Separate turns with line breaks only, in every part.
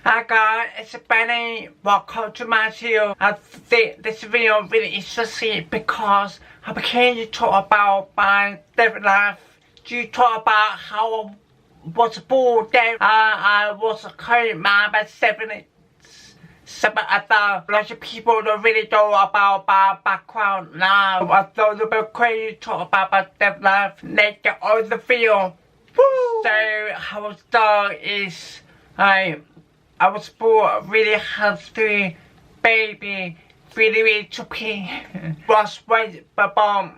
Hi guys, it's Benny. Welcome to my channel. I think this video really interesting because I began to talk about my daily life. To talk about how I was born deaf. I was a current man by 70. Some other lots of people don't really know about my background now. I thought it would be crazy to talk about my daily life later on the video. Woo! So how I start is I was born a really healthy baby, really chubby. Was raised by mom,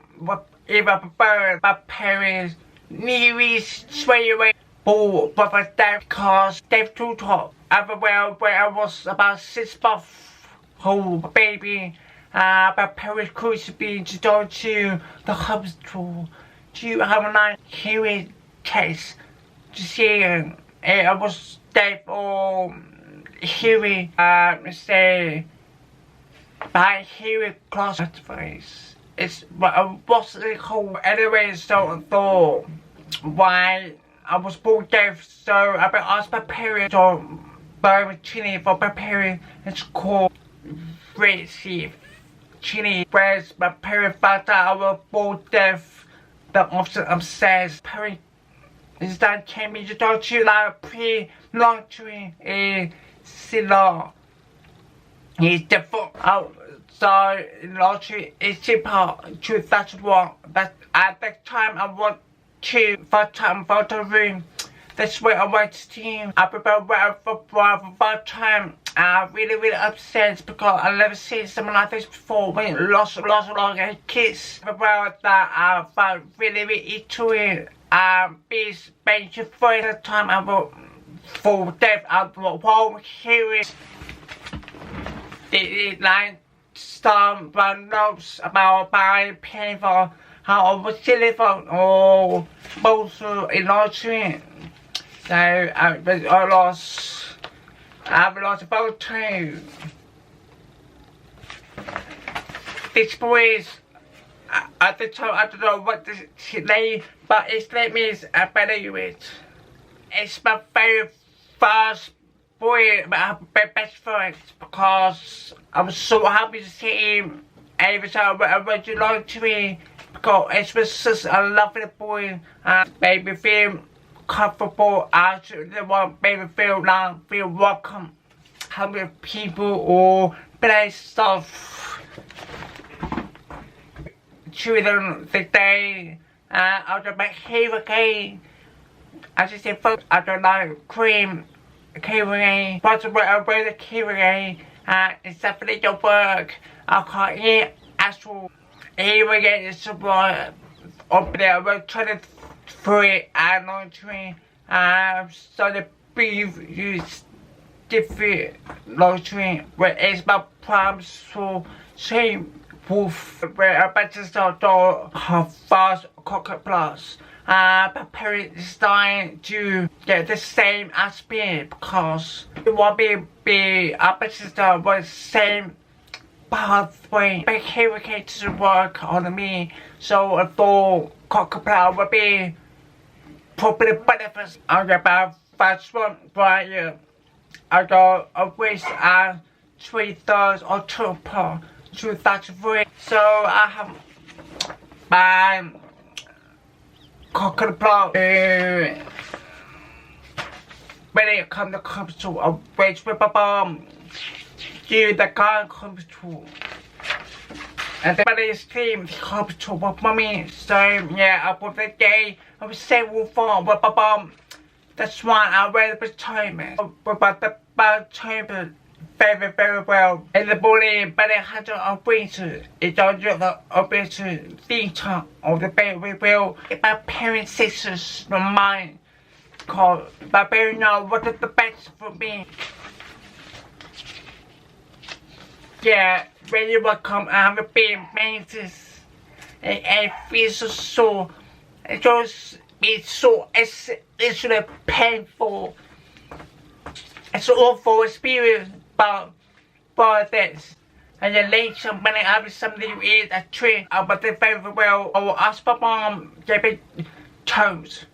even birth, my parents nearly straight away born with a deaf because they've too tall. Everywhere where I was about 6 months old baby, my parents could be to go to the hospital to have a nice hearing test to see I was deaf or hearing, say, by hearing close to face. It's what's it called anyway, so I thought why I was born deaf, so I've been asked my parents or by Chile for my parents. It's called Racing Chile, whereas my parents found out I was born deaf. The officer upstairs, parents is that came into talk to like pre-launching a Silo. He's default outside launching a simple 2001. But at that time I want to first time for the room. That's where I went to team. I prepared well for first time. I'm really upset because I never seen something like this before. When lost kids. About that I found really into it. Being for the time I will full deaf I won't hear it. It like some notes about my painful how I was telephone or both in launching. So I've lost about 2. This boy at the time I don't know what this name, but its name is I believe it. It's my very first boy, my best friend, because I was so happy to see him every time I went to laundry because it was such a lovely boy and made me feel comfortable. I should made me feel welcome. How many people or play stuff. Children the day out of my favorite game. I just say first I don't like cream K1A, but when I wear the K1A, it's definitely your work. I can't eat actual K1A is support up there. I will try to free and laundry. So the beef use different laundry where it's my prime so same wolf where I better start to have fast cocker plus. My parents decided to get the same as me because it won't be a better was same pathway. Behavior to work on me, so I thought cockaplow would be probably benefits. I got about first one prior. I got a wish at 3/3 October 2003. So I have my cockaplow when it comes to hospital, I wait with a bomb. You the guy comes to and the body's team comes to with mommy. So yeah, I put the day I was several for with a bomb. That's why I read the time about the bad chamber very well. And the bully but it had to winter. It don't do the obvious detail of the baby will. My parents sisters from mine called my parents know what is the best for me. Yeah, when you will come I have a big mantis. It feels so it just it's so it's really painful. It's an awful experience but this. And then later when I have something to eat a tree, I was very well. I will ask my mom to be toast.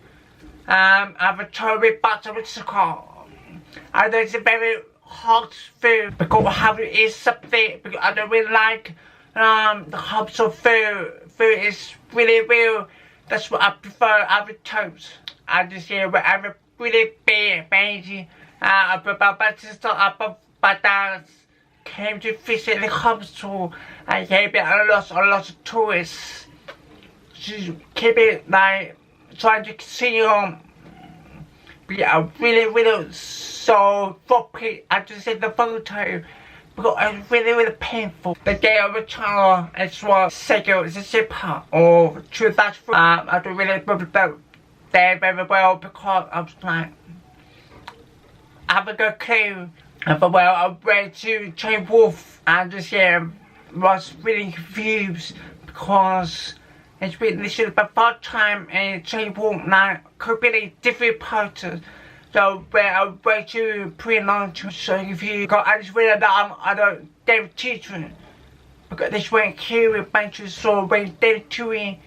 I have a toe with butter with sugar. I know it's a very hot food because I have to eat something because I don't really like the hot of food. Food is really real. That's what I prefer over toast. I just hear whatever really big, amazing. But sister, but dad came to visit the hospital and gave it a lot of tourists. She kept it like trying to see be a really so floppy. I just see the photo because it's really painful. The day of the child as well, second is a zipper or 2004. I don't really remember that day very well because I was like, I haven't got a clue. But well, I went to Chain Wolf and just was really confused because it's been literally the first time in Chain Wolf now completely different parts. So where I went to pre-launch, so if you got I just realized that I don't David teacher because this went here with bunches so when David doing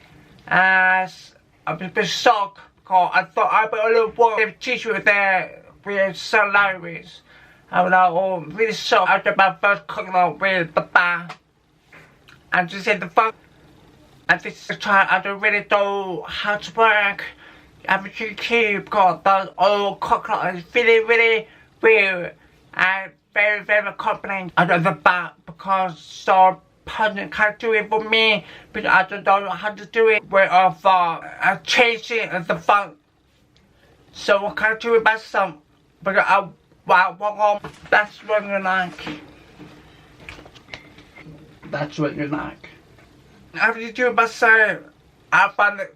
as I was a bit shocked because I thought I put a little one David teacher there with some language. I was like, really shocked after my first cooking with the bar. And just said the fuck. And this child, I don't really know how to work. I'm too cute because the old cocktail is really weird and very confident. I don't know the bar because so person can't do it for me because I don't know how to do it. Where I changed it as the fun. So I can't do it myself because I walk home. That's what you like. That's what you like. After you do it myself, I found it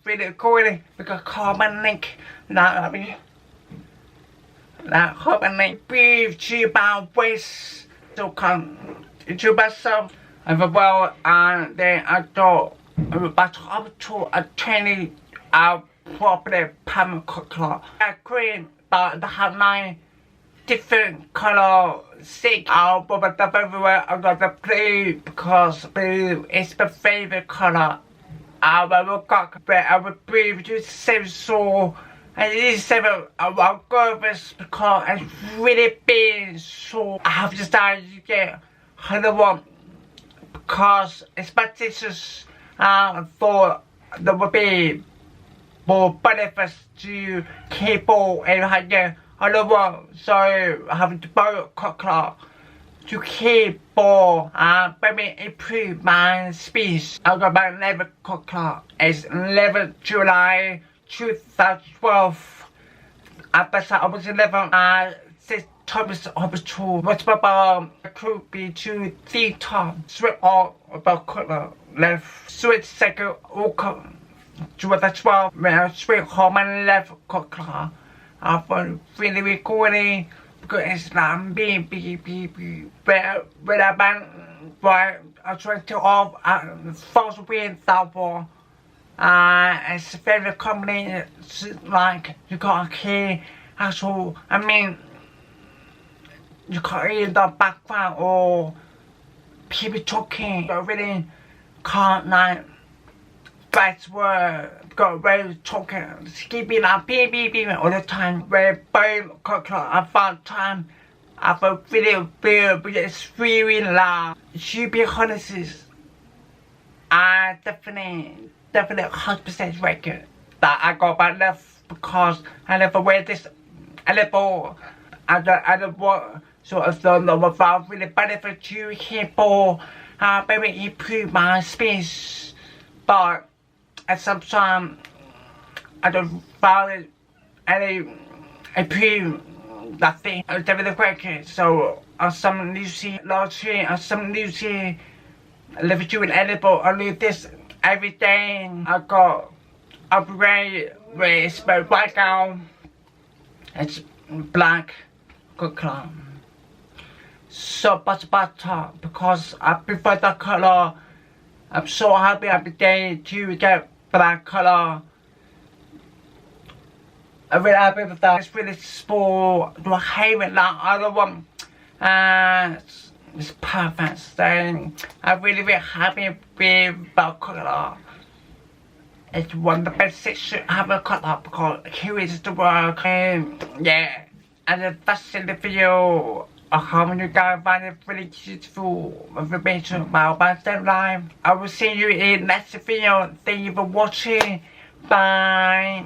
really cool because call my link. Now call my link. Breathe to about waist. So come to myself. And well, and then I thought I'm about to up to a training properly palm cocktail. I cream. But they have 9 different color stick. But everywhere I got the blue because blue is my favorite color. I will got where I will breathe to same soul. And this is 7 I will go this because it's really big, so I have decided to get another one because it's my dishes for there will be more benefits to cable and higher other one. So I have to buy a cocktail to cable maybe improve my speech. I got my 11 cocktail. It's 11 July 2012. After I was 11 6 times hospital. What's my could be 2 3 times. Switch all about cocktail left. Switch second okay. 2012 when I switch home and left cocktail. I found really cool because it's not beep when I bang but I try to off false wind downpour. It's very company like you can't hear actual I mean you can't hear the background or people talking. I really can't like that's where got very talking skipping up beep all the time. Very burn cocktail I found time I feel really feel but it's really loud. Should be honest, I definitely 100% record that I got my left because I never wear this a little I don't want so I don't know about really benefit to people maybe improve my speech but at some time I don't find any improve nothing. I definitely record so some news lottery some news live doing edible I do this every day. I got upgrade with my background. It's black color. So butter because I prefer that color. I'm so happy every day to get black color. I'm really happy with that. It's really small. I hate it like other one. It's perfect. So I'm really happy with that color. It's one of the best things to have a color because here is the work. Yeah, and that's the video. I hope you guys find it really useful information about my life. I will see you in next video. Thank you for watching. Bye.